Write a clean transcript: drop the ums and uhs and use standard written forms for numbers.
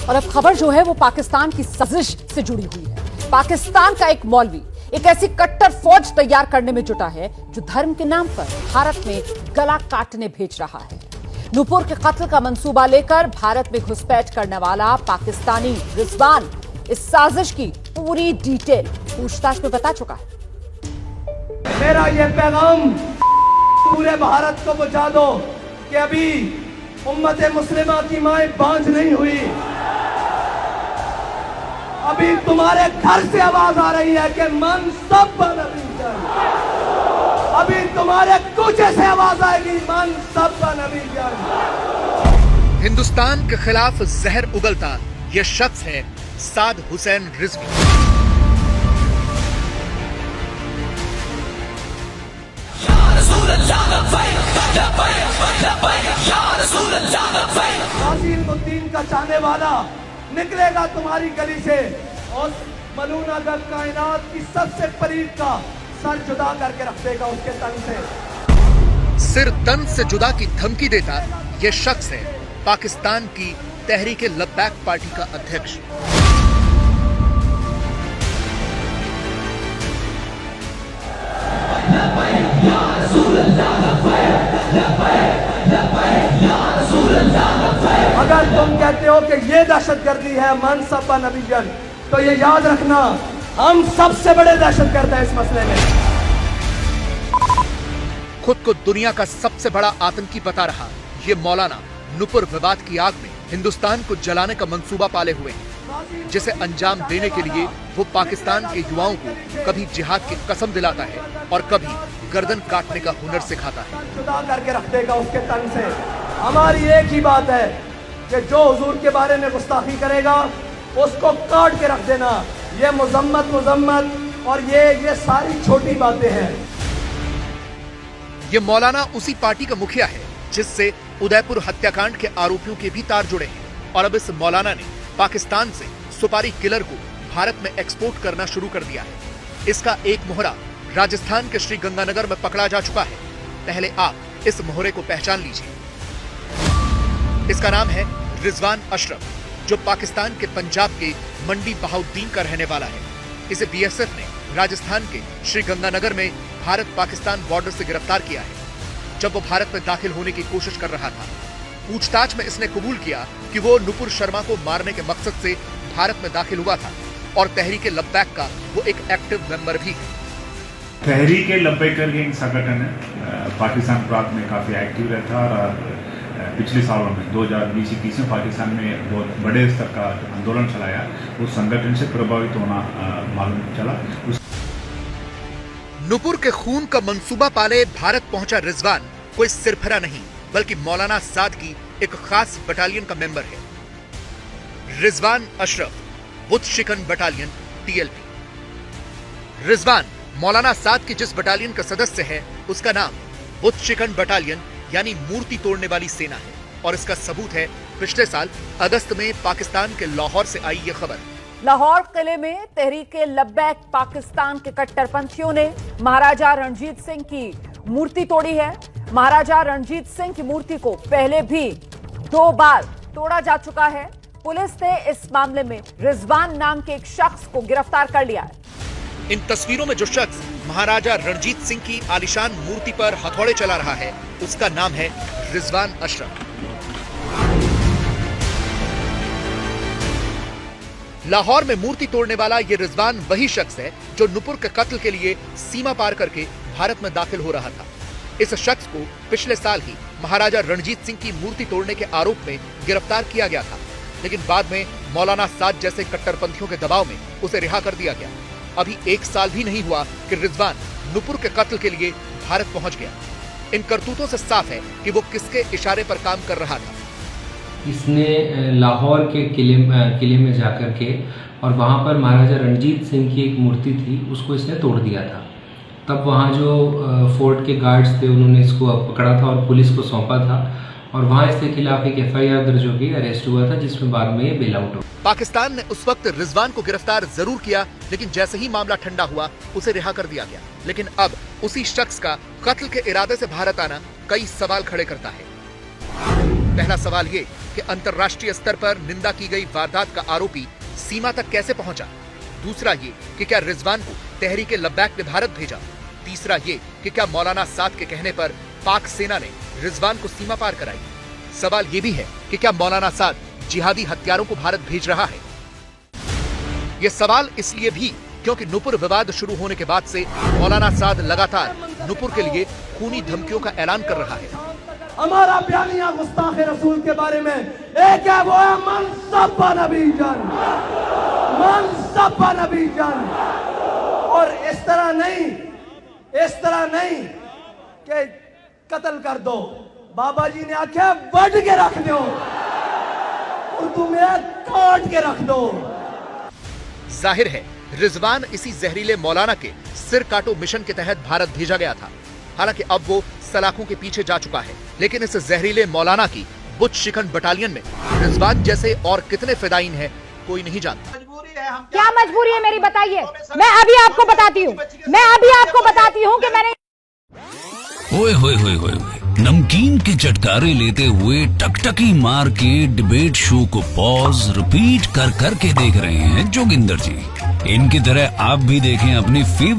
और अब खबर जो है वो पाकिस्तान की साजिश से जुड़ी हुई है। पाकिस्तान का एक मौलवी एक ऐसी कट्टर फौज तैयार करने में जुटा है जो धर्म के नाम पर भारत में गला काटने भेज रहा है। नूपुर के कत्ल का मंसूबा लेकर भारत में घुसपैठ करने वाला पाकिस्तानी रिजवान इस साजिश की पूरी डिटेल पूछताछ में बता चुका है। मेरा ये पैगाम पूरे भारत को पहुंचा दो कि अभी उम्मत मुस्लिमा की माएं बांझ नहीं हुई। अभी तुम्हारे घर से आवाज आ रही है कि मन सब नबी जान। अभी तुम्हारे कूचे से आवाज आएगी मन सब नबी जान। हिंदुस्तान के खिलाफ जहर उगलता यह शख्स है साद हुसैन रिजवी। नासिरुद्दीन का चाहने वाला निकलेगा तुम्हारी गली से और मलूना दल कायनात की सबसे परीब का सर जुदा करके रख देगा उसके तन से। सिर तन से जुदा की धमकी देता यह शख्स है पाकिस्तान की तहरीक लब्बैक पार्टी का अध्यक्ष। अगर तुम कहते हो कि ये दहशतगर्दी है मनसबा नबीजन, तो ये याद रखना हम सबसे बड़े दहशतगर्द हैं इस मसले में। खुद को दुनिया का सबसे बड़ा आतंकी बता रहा ये मौलाना नुपुर विवाद की आग में हिंदुस्तान को जलाने का मंसूबा पाले हुए हैं, जिसे अंजाम देने के लिए वो पाकिस्तान के युवाओं को कभी जिहाद की कसम दिलाता है और कभी गर्दन काटने का हुनर सिखाता है। जुदा करके रख देगा उसके तन से। हमारी एक ही बात है कि जो हुजूर के बारे में गुस्ताखी करेगा उसको काट के रख देना। ये मुजम्मत और ये सारी छोटी बातें हैं। ये मौलाना उसी पार्टी का मुखिया है जिससे उदयपुर हत्याकांड के आरोपियों के भी तार जुड़े हैं और अब इस मौलाना ने पाकिस्तान से सुपारी किलर को भारत में एक्सपोर्ट करना शुरू कर दिया है। इसका एक मोहरा राजस्थान के श्री गंगानगर में पकड़ा जा चुका है। पहले आप इस मोहरे को पहचान लीजिए। इसका नाम है रिजवान अशरफ, जो पाकिस्तान के पंजाब के मंडी बहाउद्दीन का रहने वाला है। इसे बीएसएफ ने राजस्थान के श्री गंगानगर में भारत पाकिस्तान बॉर्डर से गिरफ्तार किया है, जब वो भारत में दाखिल होने की कोशिश कर रहा था। पूछताछ में इसने कबूल किया कि वो नुपुर शर्मा को मारने के मकसद से भारत में दाखिल हुआ था और तहरीक लब्बैक का वो एक एक्टिव मेंबर भी है। तहरीक लब्बैक गैंग संगठन पाकिस्तान प्रांत में काफ़ी एक्टिव रहता है और पिछले सालों में 2020-21 में पाकिस्तान में बहुत बड़े स्तर का आंदोलन चलाया। उस संगठन से प्रभावित होना मालूम चला। नुपुर के खून का मंसूबा पाले भारत पहुंचा रिजवान कोई सिरफरा नहीं बल्कि मौलाना साद की एक खास बटालियन का मेंबर है। रिजवान अशरफ, बुत शिकन बटालियन टीएलपी। रिजवान मौलाना साद की जिस बटालियन का सदस्य है उसका नाम बुत शिकन बटालियन यानी मूर्ति तोड़ने वाली सेना है और इसका सबूत है पिछले साल अगस्त में पाकिस्तान के लाहौर से आई ये खबर। लाहौर किले में तहरीक लब्बैक पाकिस्तान के कट्टरपंथियों ने महाराजा रणजीत सिंह की मूर्ति तोड़ी है। महाराजा रणजीत सिंह की मूर्ति को पहले भी 2 बार तोड़ा जा चुका है। पुलिस ने इस मामले में रिजवान नाम के एक शख्स को गिरफ्तार कर लिया है। इन तस्वीरों में जो शख्स महाराजा रणजीत सिंह की आलिशान मूर्ति पर हथौड़े चला रहा है उसका नाम है रिजवान अशरफ। लाहौर में मूर्ति तोड़ने वाला ये रिजवान वही शख्स है जो नुपुर के कत्ल के लिए सीमा पार करके भारत में दाखिल हो रहा था। इस शख्स को पिछले साल ही महाराजा रणजीत सिंह की मूर्ति तोड़ने के आरोप में गिरफ्तार किया गया था, लेकिन बाद में मौलाना साद जैसे कट्टरपंथियों के दबाव में उसे रिहा कर दिया गया। अभी 1 साल भी नहीं हुआ कि रिजवान नुपुर के कत्ल के लिए भारत पहुंच गया। इन करतूतों से साफ है कि वो किसके इशारे पर काम कर रहा था। इसने लाहौर के किले में जाकर के और वहाँ पर महाराजा रणजीत सिंह की एक मूर्ति थी उसको इसने तोड़ दिया था। तब वहाँ जो फोर्ट के गार्ड्स थे उन्होंने इसको पकड़ा था और पुलिस को सौंपा था और वहाँ इसके खिलाफ एक FIR दर्ज हो गई, अरेस्ट हुआ था, जिसमें बाद में ये बेल आउट हो। पाकिस्तान ने उस वक्त रिजवान को गिरफ्तार जरूर किया, लेकिन जैसे ही मामला ठंडा हुआ उसे रिहा कर दिया गया। लेकिन अब उसी शख्स का कत्ल के इरादे से भारत आना कई सवाल खड़े करता है। पहला सवाल ये कि अंतर्राष्ट्रीय स्तर पर निंदा की गई वारदात का आरोपी सीमा तक कैसे पहुंचा। दूसरा ये कि क्या रिजवान को तहरीके लब्बैक ने भारत भेजा। तीसरा ये कि क्या मौलाना साद के कहने पर पाक सेना ने रिजवान को सीमा पार कराई। सवाल ये भी है कि क्या मौलाना साद जिहादी हत्यारों को भारत भेज रहा है। ये सवाल इसलिए भी क्योंकि नुपुर विवाद शुरू होने के बाद से मौलाना साद लगातार नुपुर के लिए खूनी धमकियों का ऐलान कर रहा है। हमारा बयानिया गुस्ताखे रसूल के बारे में एक है, वो है मनसब्बा नबी जन, मनसब्बा नबी जन। और इस तरह नहीं कि कत्ल कर दो। बाबा जी ने आख्या वड के रख दो, उर्दू में काट के रख दो। जाहिर है रिजवान इसी जहरीले मौलाना के सिर काटो मिशन के तहत भारत भेजा गया था। हालांकि अब वो सलाखों के पीछे जा चुका है, लेकिन इस जहरीले मौलाना की बुच शिकन बटालियन में रिजवान जैसे और कितने फिदायीन हैं कोई नहीं जानता। क्या मजबूरी है मेरी, बताइए। मैं अभी आपको बताती हूँ कि मैंने ओए होए होए होए नमकीन के चटकारे लेते हुए टकटकी मार के डिबेट शो को पॉज रिपीट कर करके देख रहे हैं जोगिंदर जी। इनकी तरह आप भी देखें अपनी फेवरेट